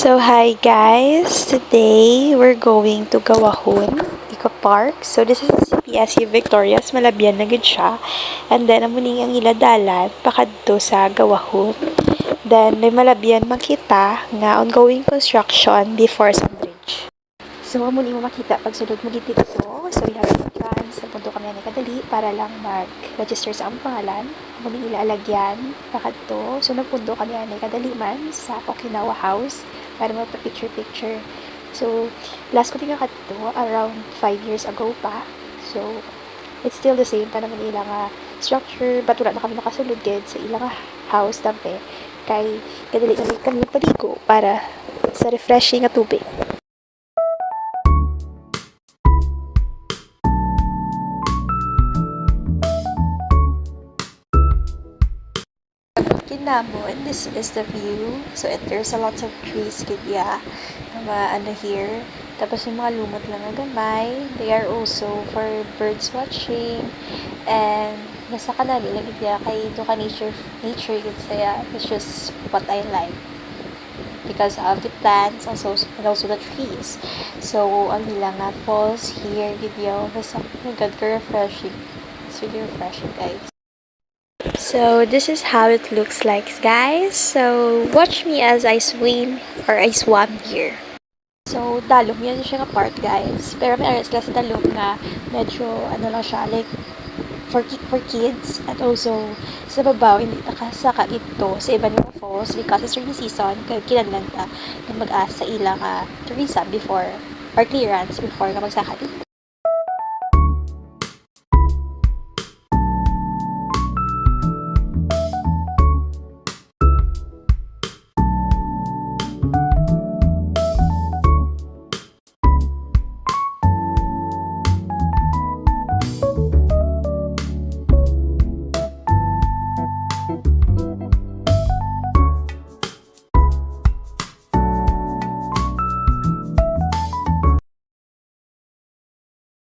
So hi guys, today we're going to Gawahon Eco Park. So this is CPSU Victoria's Malabyan na gid siya. And then amuning ang iladalan pakadto sa Gawahon. Then may Malabyan makita nga ongoing construction before sa bridge. So amo mo makita pag sulod mo dito. So we have entrance sa punto kami ni kadali para lang mag-register sa among pangalan. Muli ilalagyan pakadto. So nagpundo kami ni kadali man sa Okinawa House para magpa-picture. So, last ko tinga kadto around 5 years ago pa. So, it's still the same pa naman ilang structure, but wala na kami nakasulod gid sa ilang house tampe. Kay kadali kami paligo para sa refreshing nga tubig. Kinamon, this is the view. So, there's a lot of trees kaya ano here. Tapos yung mga lumot lang na gamay. They are also for birds watching. And nasa kanami lang kaya kay ito ka nature good saya. It's just what I like. Because of the plants also and also the trees. So, ang nila nga falls here video. Basta good ka refreshing. It's really refreshing guys. So this is how it looks like guys. So watch me as I swim or I swam here. So dalom yan siya nga part guys. Pero may aras sila sa dalom nga medyo ano lang siya like for kids at also sa babaw hindi nakasaka ito sa iba mga falls because it's rainy season kaya kinahanglan ta na mag-asa ilang tourism before or clearance before ka magsaka dito.